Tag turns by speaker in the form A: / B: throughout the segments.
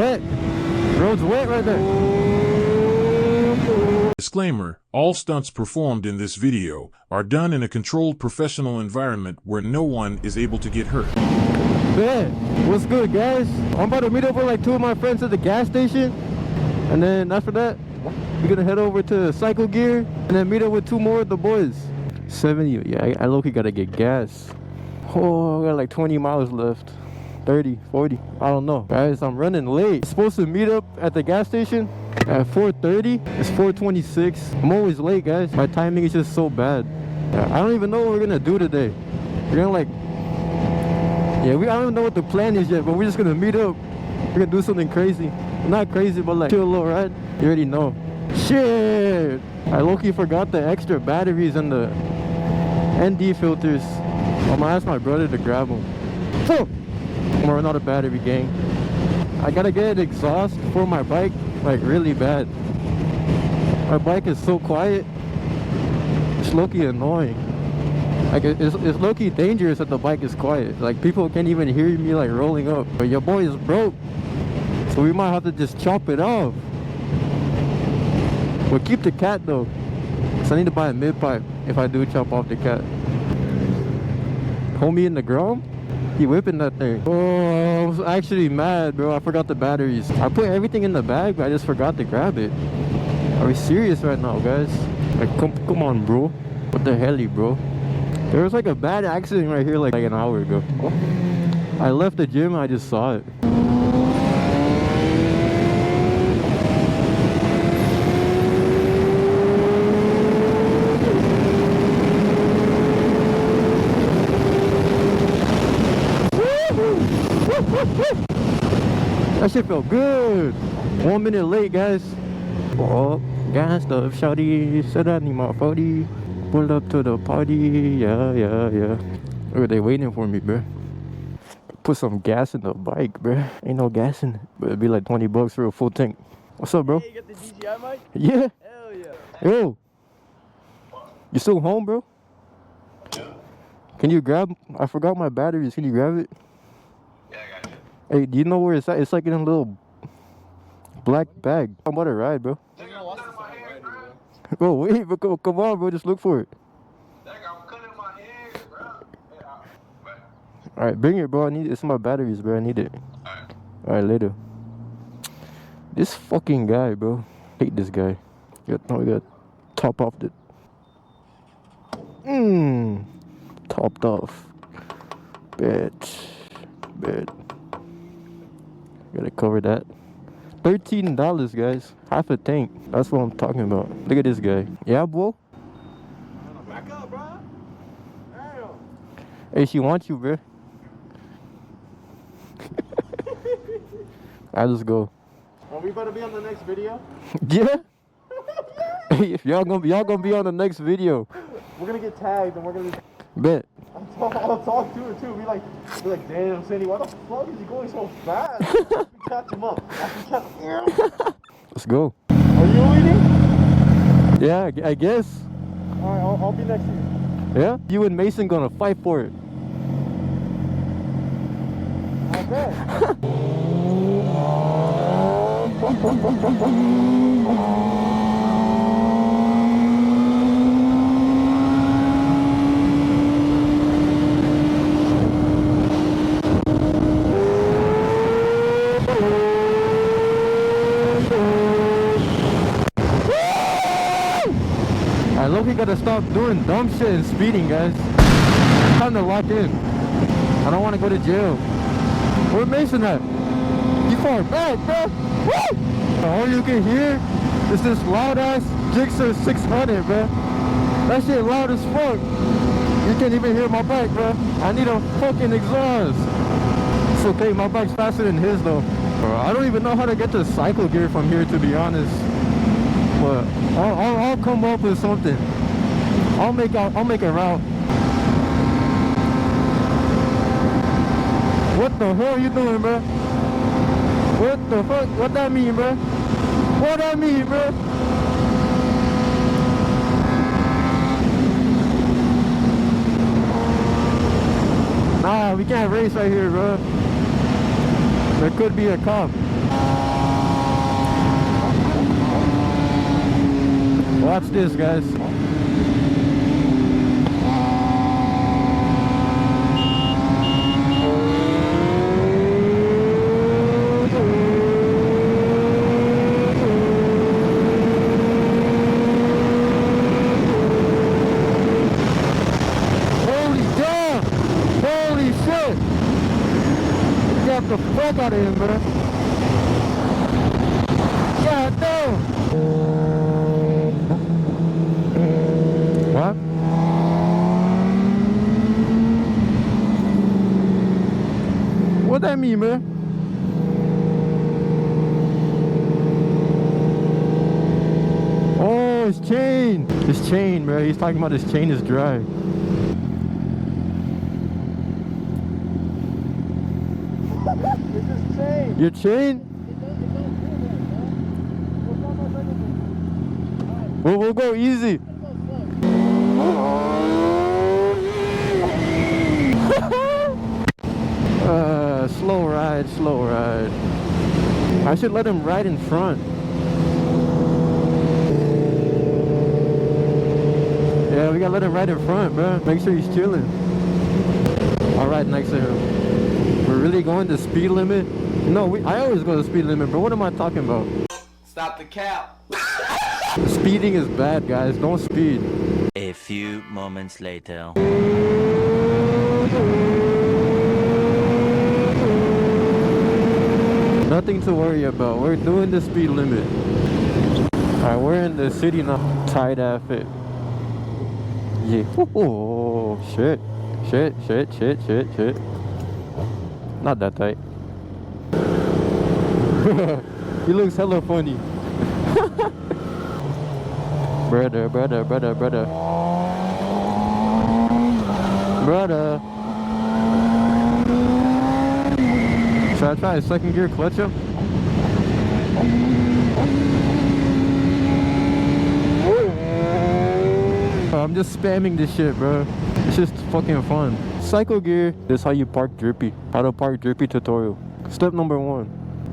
A: Wet. Road's wet right there.
B: Disclaimer, all stunts performed in this video are done in a controlled professional environment where no one is able to get hurt.
A: Bet. What's good, guys? I'm about to meet up with like 2 of my friends at the gas station. And then after that, we're gonna head over to Cycle Gear and then meet up with 2 more of the boys. 70, yeah, I low-key gotta get gas. Oh, I got like 20 miles left. 30, 40, I don't know. Guys, I'm running late. Supposed to meet up at the gas station at 4:30. It's 4:26. I'm always late, guys. My timing is just so bad. I don't even know what we're gonna do today. We're gonna like, I don't even know what the plan is yet, but we're just gonna meet up. We're gonna do something crazy. Not crazy, but like chill a little, right? You already know. Shit! I low-key forgot the extra batteries and the ND filters. I'm gonna ask my brother to grab them. Oh! I'm gonna run out of battery, gang. I gotta get an exhaust for my bike, like really bad. My bike is so quiet. It's low-key annoying. Like it's low-key dangerous that the bike is quiet. Like people can't even hear me like rolling up. But your boy is broke, so we might have to just chop it off. But keep the cat though, cause I need to buy a mid-pipe if I do chop off the cat. Homie in the Grom? He whipping that thing. Oh, I was actually mad, bro. I forgot the batteries. I put everything in the bag, but I just forgot to grab it. Are we serious right now, guys? Like, come on, bro. What the hell, bro? There was like a bad accident right here like an hour ago. I left the gym, I just saw it. That shit felt good. 1 minute late, guys. Oh, gas up, shawty. Said I need my 40. Pulled up to the party. Yeah. Look, they waiting for me, bro. Put some gas in the bike, bro. Ain't no gas in it, but it'd be like 20 bucks for a full tank. What's up, bro?
C: Hey, you got the DJI mic?
A: Yeah.
C: Hell yeah.
A: Yo. You still home, bro?
D: Yeah.
A: Can you grab? I forgot my batteries. Can you grab it?
D: Yeah, I got you.
A: Hey, do you know where it's at? It's like in a little black bag. I'm about to ride, bro.
D: Take out cut in my hand, bro.
A: Bro, wait, bro, come on, bro. Just look for it.
D: Take out cut in my hand, bro. Yeah,
A: All right, bring it, bro. I need it. It's my batteries, bro. I need it.
D: alright.
A: All right, later. This fucking guy, bro. Hate this guy. We got top off the. Topped off. Bet. Gotta cover that. $13, guys. Half a tank. That's what I'm talking about. Look at this guy. Yeah, bro.
C: Back up, bro. Damn.
A: Hey, she wants you, bro. I just go.
C: Are we about to be on the next video?
A: Yeah. Hey, if y'all gonna be on the next video.
C: We're gonna get tagged and we're gonna.
A: Bet.
C: I'll talk to her too. Be like, damn, Cindy, why the fuck is he going so fast? We catch him up.
A: Let's go.
C: Are you leading?
A: Yeah, I guess.
C: All right, I'll be next to you.
A: Yeah. You and Mason gonna fight for it.
C: I bet.
A: I low-key gotta stop doing dumb shit and speeding, guys. Time to lock in. I don't want to go to jail. Where Mason at? You far back, bro. Woo! All you can hear is this loud-ass Gixxer 600, bro. That shit loud as fuck. You can't even hear my bike, bro. I need a fucking exhaust. It's okay, my bike's faster than his, though. Bro, I don't even know how to get to Cycle Gear from here, to be honest. But I'll come up with something. I'll make a route. What the hell are you doing, bro? What the fuck? What that mean, bro? What that mean, bro? Nah, we can't race right here, bro. There could be a cop. Watch this, guys. Get the fuck out of here, bro. God damn. What? What that mean, man? Oh, his chain. His chain, bro. He's talking about his chain is dry.
C: It's just chain.
A: Your chain? We'll go easy. Slow ride, slow ride. I should let him ride in front. Yeah, we gotta let him ride in front, bro. Make sure he's chilling. I'll ride next to him. We're really going the speed limit? No, I always go the speed limit, but what am I talking about?
E: Stop the cap.
A: Speeding is bad, guys. Don't speed.
F: A few moments later.
A: Nothing to worry about. We're doing the speed limit. Alright, we're in the city now. Tight ass fit. Yeah. Oh, shit. Shit. Not that tight. He looks hella funny. Brother. Should I try a second gear clutch up? I'm just spamming this shit, bro. It's just fucking fun. Cycle gear. This is how you park drippy. How to park drippy tutorial. Step number 1.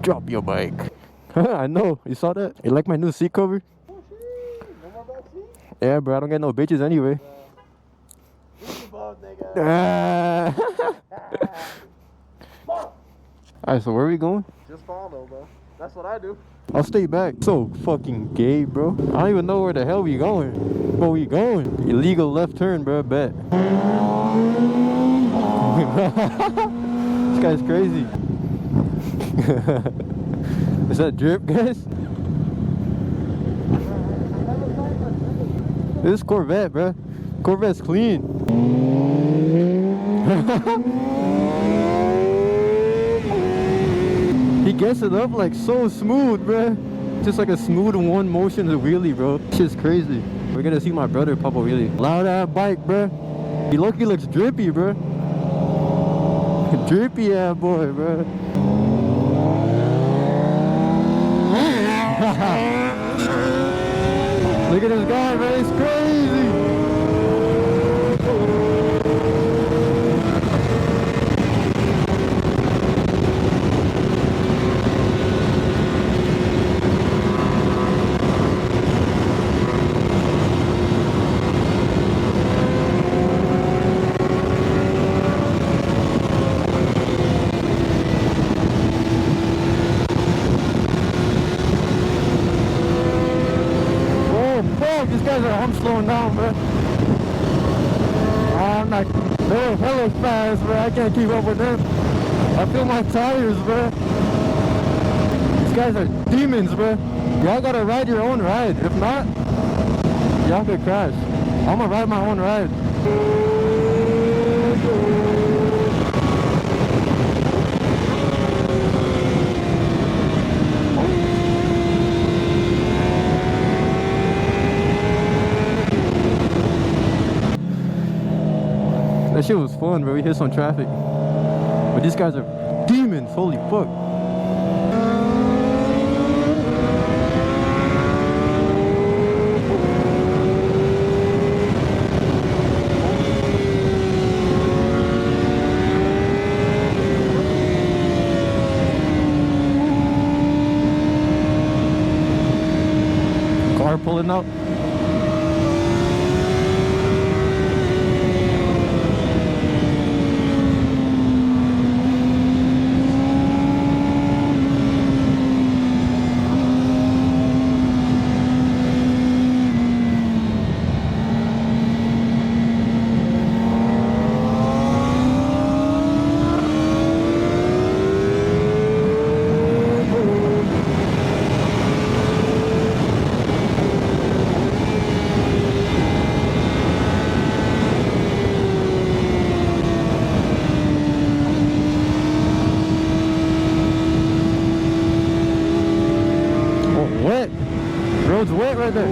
A: Drop your bike. I know. You saw that? You like my new seat cover?
C: Oh shit! No more back seat?
A: Yeah, bro. I don't get no bitches anyway.
C: nigga.
A: Alright, so where are we going?
C: Just follow, bro. That's what I do.
A: I'll stay back. So fucking gay, bro. I don't even know where the hell we going. Where we going? Illegal left turn, bro. Bet. This guy's crazy. Is that drip, guys? This is Corvette, bro. Corvette's clean. He gets it up like so smooth, bro. Just like a smooth one motion of wheelie, bro. Shit's crazy. We're gonna see my brother pop a wheelie. Loud ass bike, bro. He looks drippy, bro. Drippy ass boy, bro. Look at this guy, man. It's crazy. I'm slowing down, bro. I'm not. They're hella fast, bro. I can't keep up with them. I feel my tires, bro. These guys are demons, bro. Y'all gotta ride your own ride. If not, y'all could crash. I'm gonna ride my own ride. That shit was fun, bro. We hit some traffic. But these guys are demons. Holy fuck. Car pulling up. it's wet right there.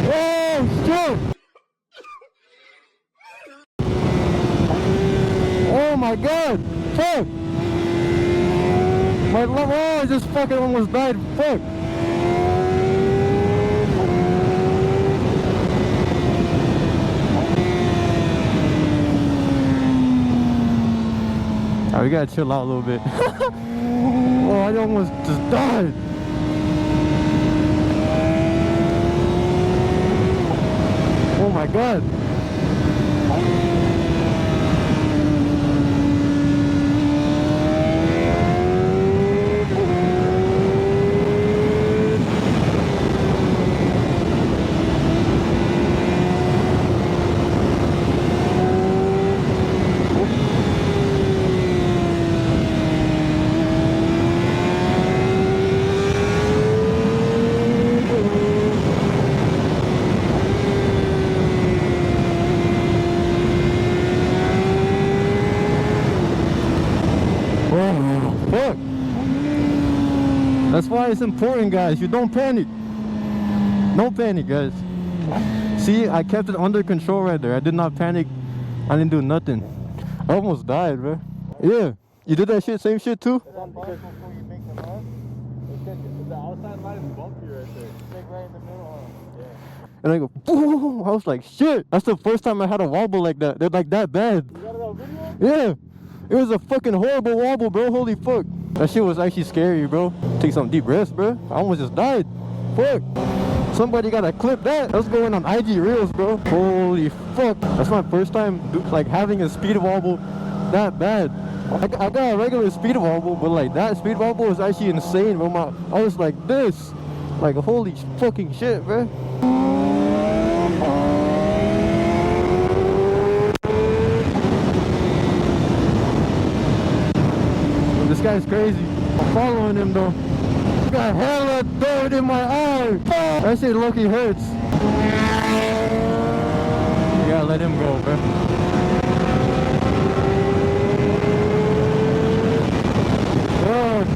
A: Oh shit! Oh my god! Fuck! My love, oh, I just fucking almost died. Fuck! Alright, we gotta chill out a little bit. Oh, I almost just died. Oh my god. Fuck. That's why it's important, guys. You don't panic. Don't panic, guys. See, I kept it under control right there. I did not panic. I didn't do nothing. I almost died, bro. Yeah. You did that shit, same shit too?
C: Before you make the run, the outside line is bumpy right there. It's like right in the middle. Yeah.
A: And I go, boom. I was like, shit. That's the first time I had a wobble like that. They're like that bad.
C: You got it on video?
A: Yeah. It was a fucking horrible wobble, bro. Holy fuck. That shit was actually scary, bro. Take some deep breaths, bro. I almost just died. Fuck. Somebody gotta clip that. That's going on IG Reels, bro. Holy fuck. That's my first time, like, having a speed wobble that bad. I got a regular speed wobble, but like that speed wobble was actually insane, bro. I was like this. Like, holy fucking shit, bro. This guy's crazy. I'm following him though. Got hella dirt in my eye. That shit lucky hurts. You gotta let him go, bro. God.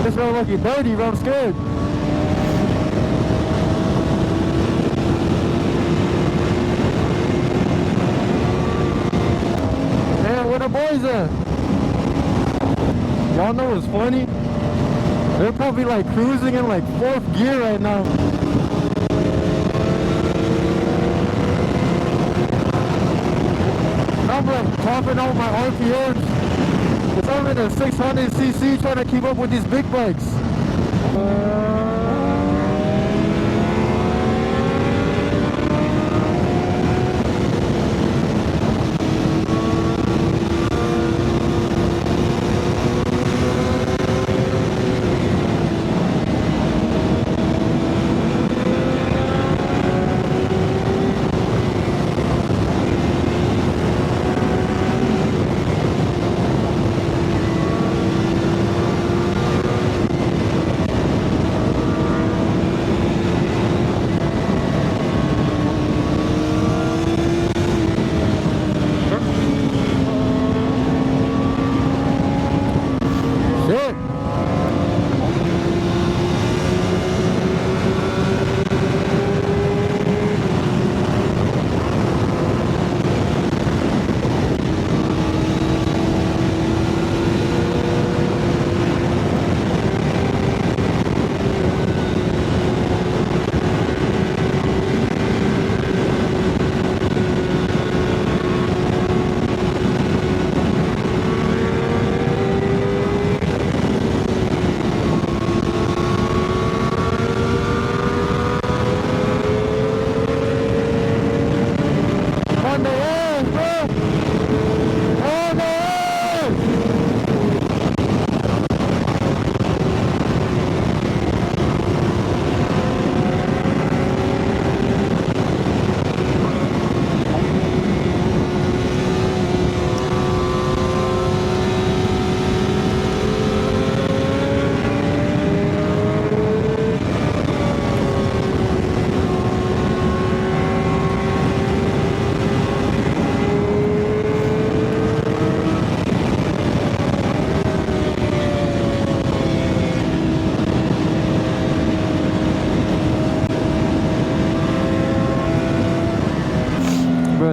A: This road lucky dirty, bro. I'm scared. Where the boys at? Y'all know what's funny? They're probably like cruising in like 4th gear right now. I'm like topping out my RPMs. It's only the 600cc trying to keep up with these big bikes.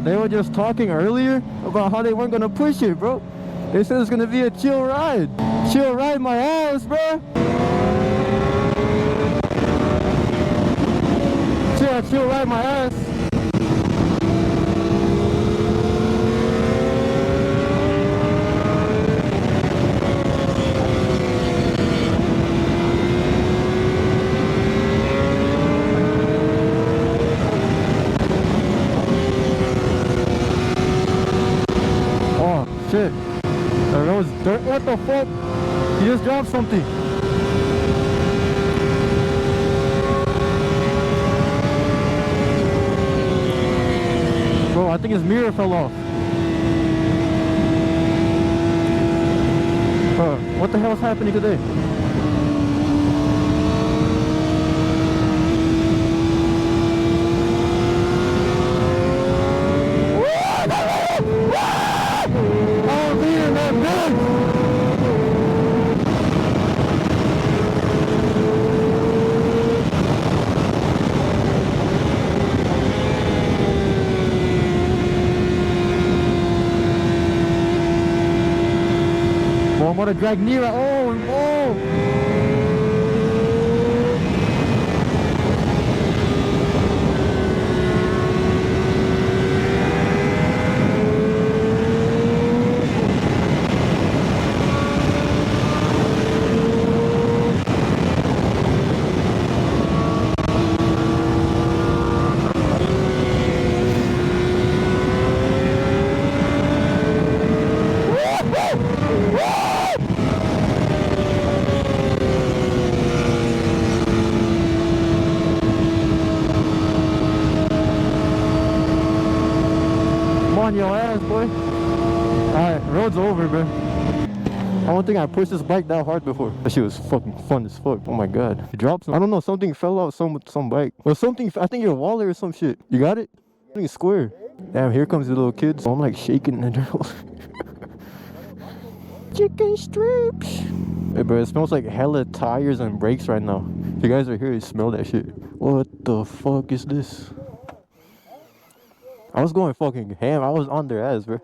A: Bro, they were just talking earlier about how they weren't gonna push it, bro. They said it's gonna be a chill ride. Chill ride my ass, bro. Chill ride my ass. Oh, shit. The road's dirt. What the fuck? You just dropped something. Bro, I think his mirror fell off. Bro, what the hell is happening today? Oh, man, that bitch! I'm gonna drag near. Oh! On your ass, boy. Alright, road's over, bro. I don't think I pushed this bike that hard before. That shit was fucking fun as fuck. Oh my god. It dropped some. I don't know, something fell out some bike. Or something, I think your wallet or some shit. You got it? I think it's square. Damn, here comes the little kids. I'm like shaking in the dirt. Chicken strips. Hey, bro, it smells like hella tires and brakes right now. If you guys are here, you smell that shit. What the fuck is this? I was going fucking ham. I was on their ass, bro.